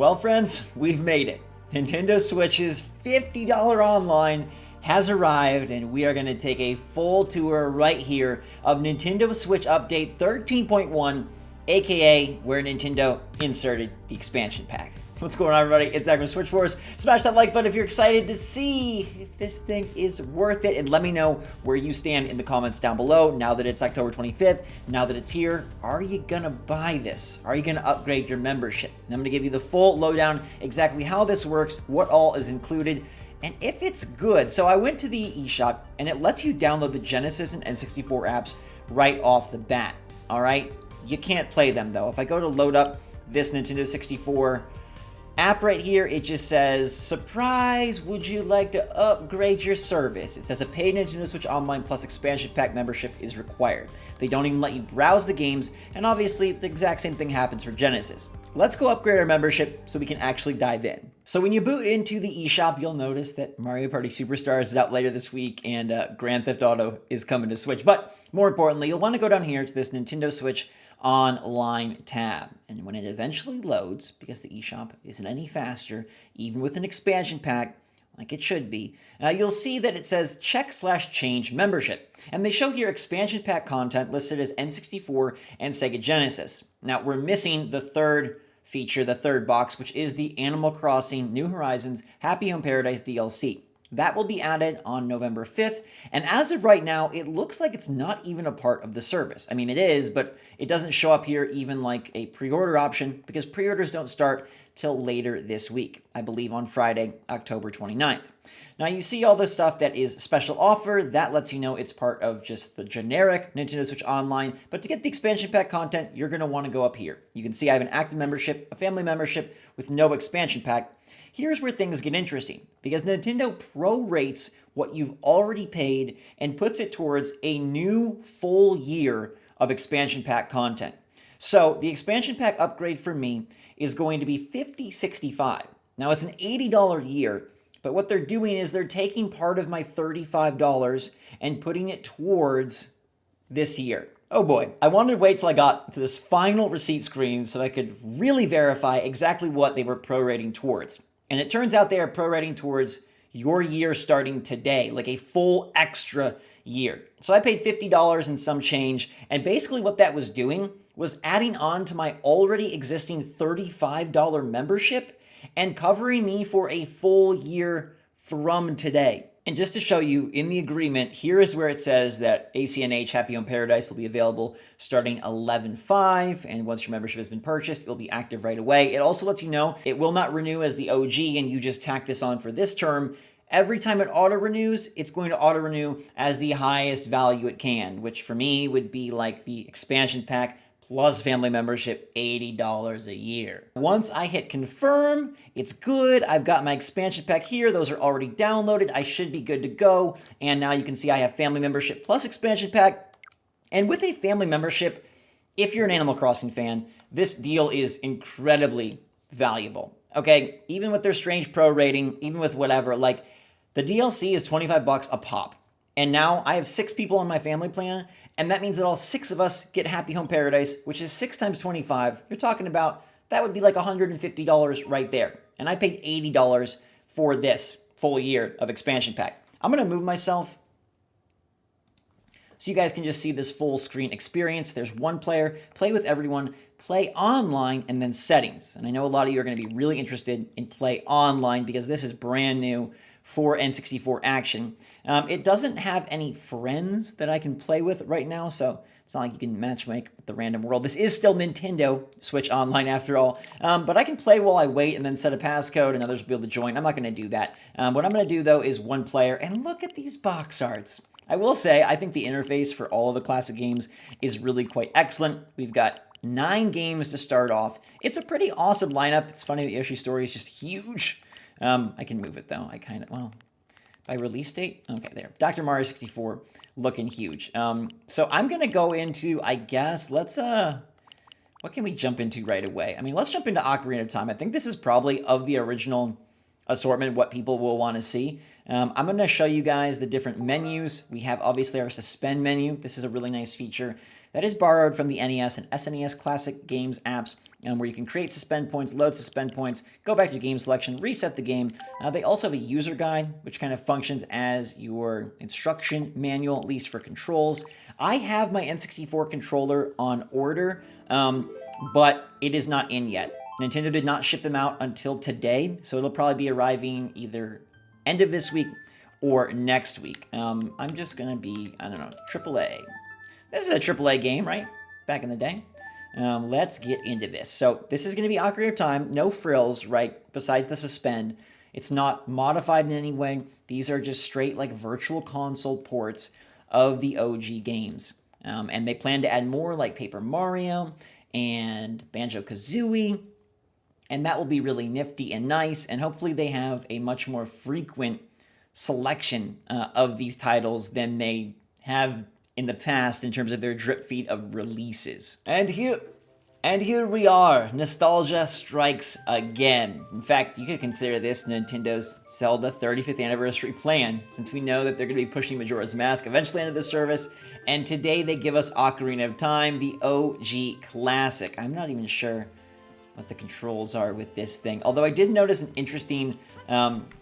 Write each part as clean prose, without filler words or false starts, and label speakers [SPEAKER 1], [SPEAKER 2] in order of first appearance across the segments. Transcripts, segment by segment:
[SPEAKER 1] Well, friends, we've made it. Nintendo Switch's $50 online has arrived, and we are going to take a full tour right here of Nintendo Switch Update 13.1, aka where Nintendo inserted the expansion pack. What's going on, everybody? It's Zach from SwitchForce. Smash that like button if you're excited to see if this thing is worth it, and let me know where you stand in the comments down below. Now that it's October 25th, now that it's here, are you gonna buy this? Are you gonna upgrade your membership? And I'm gonna give you the full lowdown, exactly how this works, what all is included, and if it's good. So I went to the eShop, and it lets you download the Genesis and N64 apps right off the bat, all right? You can't play them, though. If I go to load up this Nintendo 64 app right here, it just says, surprise, would you like to upgrade your service? It says a paid Nintendo Switch Online Plus expansion pack membership is required. They don't even let you browse the games, and obviously the exact same thing happens for Genesis. Let's go upgrade our membership so we can actually dive in. So when you boot into the eShop, you'll notice that Mario Party Superstars is out later this week, and Grand Theft Auto is coming to Switch. But more importantly, you'll want to go down here to this Nintendo Switch Online tab, and when it eventually loads, because the eShop isn't any faster, even with an expansion pack like it should be, you'll see that it says check/change membership, and they show here expansion pack content listed as N64 and Sega Genesis. Now we're missing the third feature, the third box, which is the Animal Crossing New Horizons Happy Home Paradise DLC. That will be added on November 5th, and as of right now, it looks like it's not even a part of the service. I mean, it is, but it doesn't show up here even like a pre-order option, because pre-orders don't start till later this week, I believe on Friday, October 29th. Now, you see all the stuff that is special offer. That lets you know it's part of just the generic Nintendo Switch Online, but to get the expansion pack content, you're going to want to go up here. You can see I have an active membership, a family membership with no expansion pack. Here's where things get interesting, because Nintendo prorates what you've already paid and puts it towards a new full year of expansion pack content. So the expansion pack upgrade for me is going to be $50.65. Now it's an $80 year, but what they're doing is they're taking part of my $35 and putting it towards this year. Oh boy, I wanted to wait till I got to this final receipt screen so I could really verify exactly what they were prorating towards. And it turns out they are prorating towards your year starting today, like a full extra year. So I paid $50 and some change, and basically what that was doing was adding on to my already existing $35 membership and covering me for a full year from today. And just to show you in the agreement, here is where it says that ACNH Happy Home Paradise will be available starting 11/5, and once your membership has been purchased, it will be active right away. It also lets you know it will not renew as the OG, and you just tack this on for this term. Every time it auto-renews, it's going to auto-renew as the highest value it can, which for me would be like the expansion pack plus family membership, $80 a year. Once I hit confirm, it's good. I've got my expansion pack here. Those are already downloaded. I should be good to go. And now you can see I have family membership plus expansion pack. And with a family membership, if you're an Animal Crossing fan, this deal is incredibly valuable. Okay, even with their strange pro rating, even with whatever, like the DLC is $25 a pop. And now I have 6 people on my family plan, and that means that all 6 of us get Happy Home Paradise, which is 6 times 25. You're talking about, that would be like $150 right there. And I paid $80 for this full year of expansion pack. I'm going to move myself so you guys can just see this full screen experience. There's one player, play with everyone, play online, and then settings. And I know a lot of you are going to be really interested in play online because this is brand new for N64 action. It doesn't have any friends that I can play with right now, so it's not like you can matchmake with the random world. This is still Nintendo Switch Online after all, but I can play while I wait and then set a passcode and others will be able to join. I'm not going to do that. What I'm going to do, though, is one player, and look at these box arts. I will say, I think the interface for all of the classic games is really quite excellent. We've got 9 games to start off. It's a pretty awesome lineup. It's funny the Yoshi story is just huge. I can move it, though. I kind of, well, by release date? Okay, there. Dr. Mario 64 looking huge. So I'm going to go into, I guess, let's, what can we jump into right away? I mean, let's jump into Ocarina of Time. I think this is probably of the original assortment what people will want to see. I'm going to show you guys the different menus. We have, obviously, our suspend menu. This is a really nice feature. that is borrowed from the NES and SNES Classic Games apps, where you can create suspend points, load suspend points, go back to game selection, reset the game. They also have a user guide, which kind of functions as your instruction manual, at least for controls. I have my N64 controller on order, but it is not in yet. Nintendo did not ship them out until today, so it'll probably be arriving either end of this week or next week. I'm just gonna be, I don't know, AAA. This is a AAA game, right? Back in the day. Let's get into this. So this is gonna be Ocarina of Time, no frills, right? Besides the suspend. It's not modified in any way. These are just straight like virtual console ports of the OG games. And they plan to add more like Paper Mario and Banjo-Kazooie. And that will be really nifty and nice. And hopefully they have a much more frequent selection of these titles than they have in the past in terms of their drip feed of releases. And here we are. Nostalgia strikes again. In fact, you could consider this Nintendo's Zelda 35th anniversary plan, since we know that they're going to be pushing Majora's Mask eventually into the service. And today they give us Ocarina of Time, the OG classic. I'm not even sure what the controls are with this thing. Although I did notice an interesting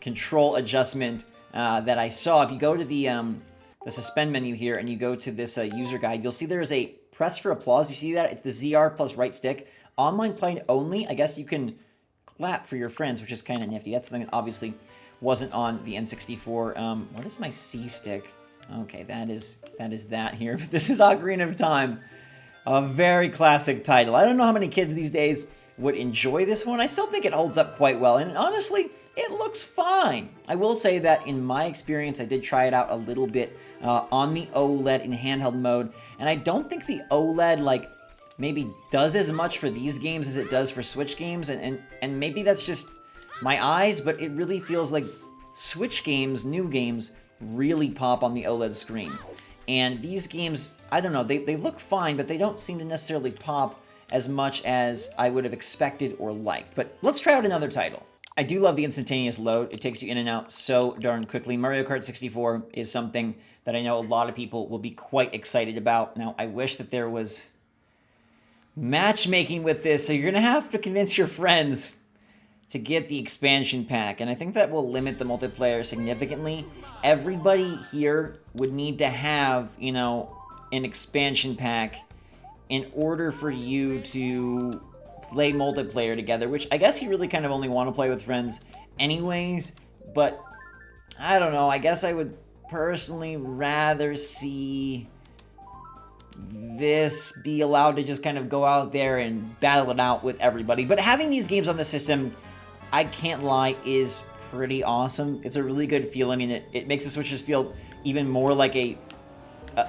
[SPEAKER 1] control adjustment that I saw. If you go to the suspend menu here and you go to this user guide, you'll see there's a press for applause. You see that? It's the ZR plus right stick. Online playing only. I guess you can clap for your friends, which is kind of nifty. That's something that obviously wasn't on the N64. What is my C stick? Okay, that is that here. This is Ocarina of Time. A very classic title. I don't know how many kids these days would enjoy this one. I still think it holds up quite well, and honestly, it looks fine. I will say that in my experience, I did try it out a little bit on the OLED in handheld mode, and I don't think the OLED like maybe does as much for these games as it does for Switch games, and maybe that's just my eyes, but it really feels like Switch games, new games, really pop on the OLED screen. And these games, I don't know, they look fine, but they don't seem to necessarily pop as much as I would have expected or liked. But let's try out another title. I do love the instantaneous load. It takes you in and out so darn quickly. Mario Kart 64 is something that I know a lot of people will be quite excited about. Now, I wish that there was matchmaking with this, so you're gonna have to convince your friends to get the expansion pack, and I think that will limit the multiplayer significantly. Everybody here would need to have, you know, an expansion pack in order for you to play multiplayer together, which I guess you really kind of only want to play with friends anyways, but I don't know, I guess I would personally rather see this be allowed to just kind of go out there and battle it out with everybody. But having these games on the system, I can't lie, is pretty awesome. It's a really good feeling, and it makes the Switch just feel even more like a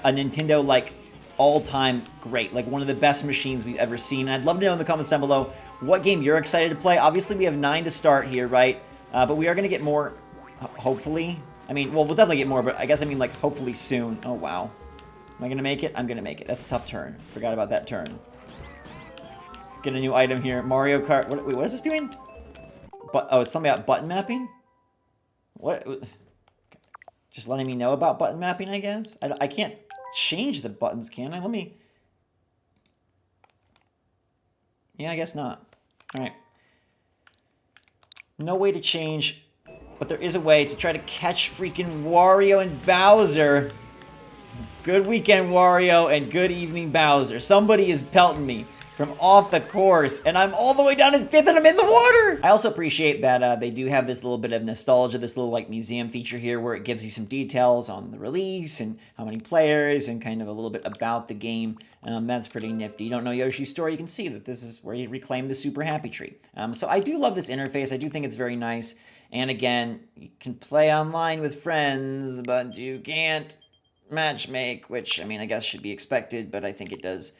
[SPEAKER 1] Nintendo, like, all-time great, like one of the best machines we've ever seen. And I'd love to know in the comments down below what game you're excited to play. Obviously, we have 9 to start here, right? But we are going to get more, hopefully. I mean, well, we'll definitely get more, but I guess I mean, like, hopefully soon. Oh, wow. Am I going to make it? I'm going to make it. That's a tough turn. Forgot about that turn. Let's get a new item here. Mario Kart. Wait, what is this doing? Oh, it's something about button mapping? What? Just letting me know about button mapping, I guess? I can't change the buttons, can I? Let me... Yeah, I guess not. Alright. No way to change, but there is a way to try to catch freaking Wario and Bowser. Good weekend, Wario, and good evening, Bowser. Somebody is pelting me from off the course, and I'm all the way down in 5th and I'm in the water! I also appreciate that they do have this little bit of nostalgia, this little like museum feature here where it gives you some details on the release and how many players and kind of a little bit about the game. That's pretty nifty. You don't know Yoshi's story, you can see that this is where you reclaim the Super Happy Tree. So I do love this interface, I do think it's very nice, and again, you can play online with friends, but you can't matchmake, which, I mean, I guess should be expected, but I think it does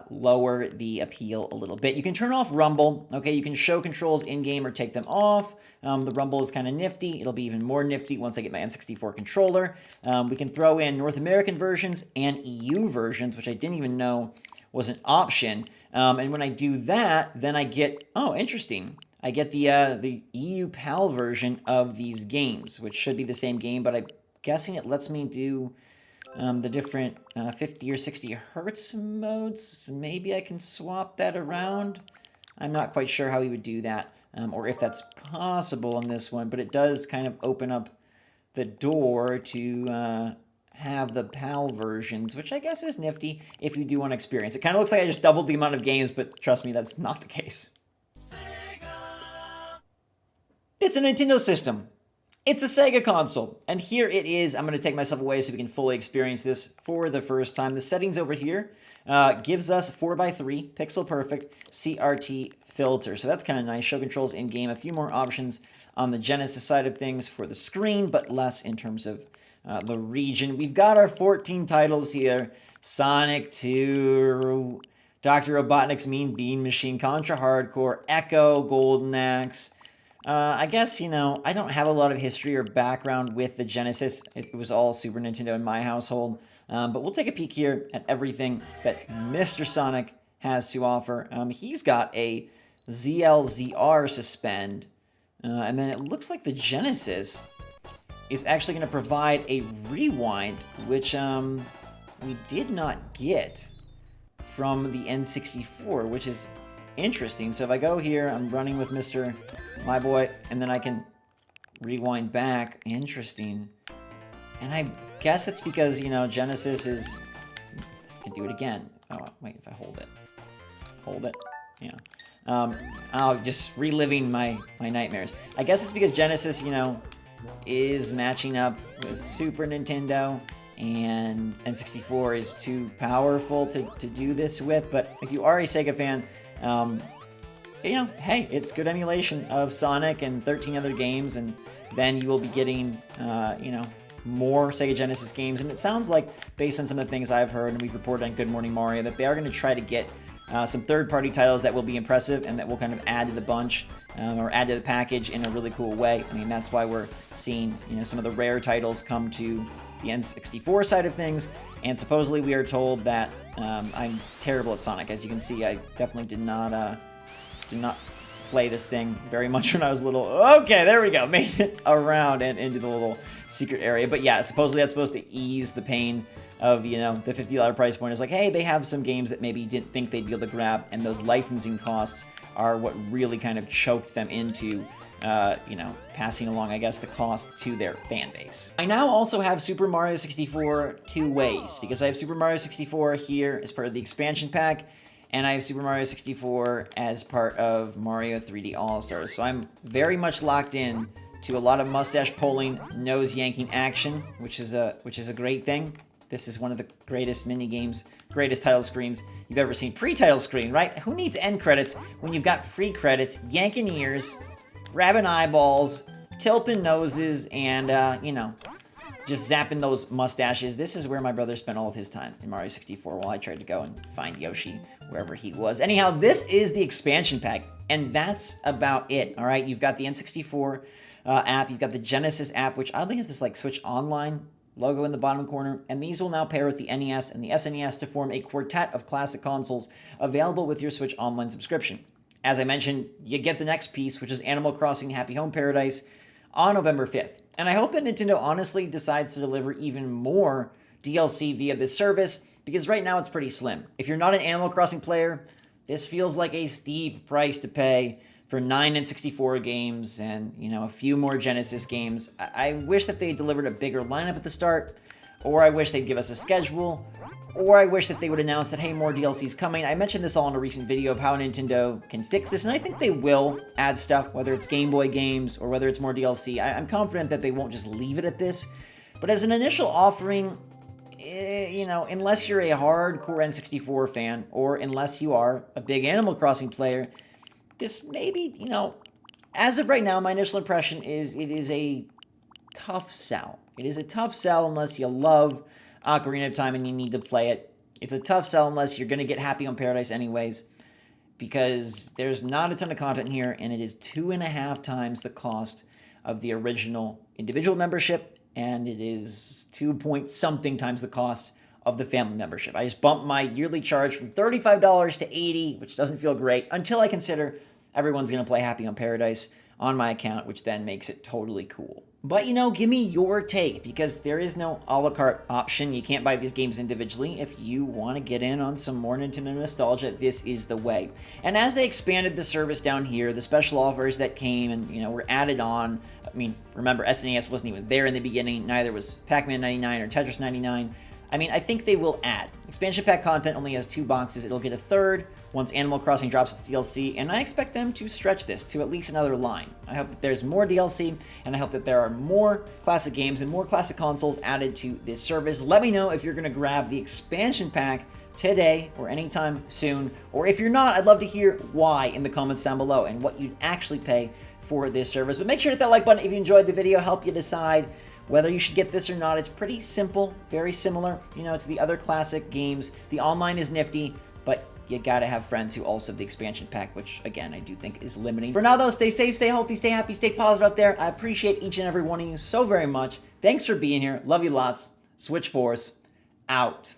[SPEAKER 1] lower the appeal a little bit. You can turn off Rumble. Okay, you can show controls in-game or take them off. The Rumble is kind of nifty. It'll be even more nifty once I get my N64 controller. We can throw in North American versions and EU versions, which I didn't even know was an option. And when I do that, then I get, oh, interesting. I get the EU PAL version of these games, which should be the same game, but I'm guessing it lets me do the different 50 or 60 hertz modes. So maybe I can swap that around. I'm not quite sure how we would do that, or if that's possible in this one, but it does kind of open up the door to have the PAL versions, which I guess is nifty if you do want to experience. It kind of looks like I just doubled the amount of games, but trust me, that's not the case. It's a Nintendo system. It's a Sega console, and here it is. I'm going to take myself away so we can fully experience this for the first time. The settings over here gives us 4:3 pixel perfect CRT filter, so that's kind of nice. Show controls in game, a few more options on the Genesis side of things for the screen, but less in terms of the region. We've got our 14 titles here: Sonic 2, Dr. Robotnik's Mean Bean Machine, Contra Hardcore, Echo, Golden Axe. I guess, I don't have a lot of history or background with the Genesis. It was all Super Nintendo in my household. But we'll take a peek here at everything that Mr. Sonic has to offer. He's got a ZLZR suspend. And then it looks like the Genesis is actually going to provide a rewind, which we did not get from the N64, which is interesting. So if I go here, I'm running with Mr. My Boy, and then I can rewind back. Interesting. And I guess it's because, Genesis is... I can do it again. Oh, wait, if I hold it. Hold it. Yeah. Oh, just reliving my nightmares. I guess it's because Genesis, is matching up with Super Nintendo, and N64 is too powerful to do this with. But if you are a Sega fan, hey, it's good emulation of Sonic and 13 other games, and then you will be getting, more Sega Genesis games. And it sounds like, based on some of the things I've heard and we've reported on Good Morning Mario, that they are going to try to get some third-party titles that will be impressive and that will kind of add to the bunch or add to the package in a really cool way. I mean, that's why we're seeing, some of the rare titles come to the N64 side of things. And supposedly we are told that I'm terrible at Sonic. As you can see, I definitely did not play this thing very much when I was little. Okay, there we go. Made it around and into the little secret area. But yeah, supposedly that's supposed to ease the pain of, the $50 price point. Is like, hey, they have some games that maybe you didn't think they'd be able to grab, and those licensing costs are what really kind of choked them into passing along, I guess, the cost to their fan base. I now also have Super Mario 64 two ways, because I have Super Mario 64 here as part of the expansion pack, and I have Super Mario 64 as part of Mario 3D All-Stars. So I'm very much locked in to a lot of mustache pulling, nose yanking action, which is a great thing. This is one of the greatest mini games, greatest title screens you've ever seen. Pre-title screen, right? Who needs end credits when you've got pre-credits, yanking ears, grabbing eyeballs, tilting noses, and, just zapping those mustaches. This is where my brother spent all of his time in Mario 64 while I tried to go and find Yoshi wherever he was. Anyhow, this is the expansion pack, and that's about it, all right? You've got the N64 app, you've got the Genesis app, which oddly has this, Switch Online logo in the bottom corner, and these will now pair with the NES and the SNES to form a quartet of classic consoles available with your Switch Online subscription. As I mentioned, you get the next piece, which is Animal Crossing Happy Home Paradise, on November 5th. And I hope that Nintendo honestly decides to deliver even more DLC via this service, because right now it's pretty slim. If you're not an Animal Crossing player, this feels like a steep price to pay for 9 N64 games and, a few more Genesis games. I wish that they delivered a bigger lineup at the start, or I wish they'd give us a schedule, or I wish that they would announce that, hey, more DLC's coming. I mentioned this all in a recent video of how Nintendo can fix this, and I think they will add stuff, whether it's Game Boy games or whether it's more DLC. I'm confident that they won't just leave it at this. But as an initial offering, unless you're a hardcore N64 fan, or unless you are a big Animal Crossing player, this maybe, as of right now, my initial impression is it is a tough sell. It is a tough sell unless you love Ocarina of Time and you need to play it. It's a tough sell unless you're going to get Happy Home Paradise anyways, because there's not a ton of content here, and it is 2.5 times the cost of the original individual membership, and it is 2-point-something times the cost of the family membership. I just bumped my yearly charge from $35 to $80, which doesn't feel great, until I consider everyone's going to play Happy Home Paradise on my account, which then makes it totally cool. But you know, give me your take, because there is no a la carte option. You can't buy these games individually. If you want to get in on some more Nintendo nostalgia, this is the way. And as they expanded the service down here, the special offers that came and, you know, were added on. I mean, remember, SNES wasn't even there in the beginning. Neither was Pac-Man 99 or Tetris 99. I mean, I think they will add. Expansion pack content only has 2 boxes. It'll get a third once Animal Crossing drops its DLC, and I expect them to stretch this to at least another line. I hope that there's more DLC, and I hope that there are more classic games and more classic consoles added to this service. Let me know if you're going to grab the expansion pack today or anytime soon, or if you're not, I'd love to hear why in the comments down below and what you'd actually pay for this service. But make sure to hit that like button if you enjoyed the video. Help you decide whether you should get this or not. It's pretty simple, very similar, you know, to the other classic games. The online is nifty, but you gotta have friends who also have the expansion pack, which again, I do think is limiting. For now though, stay safe, stay healthy, stay happy, stay positive out there. I appreciate each and every one of you so very much. Thanks for being here. Love you lots. SwitchForce out.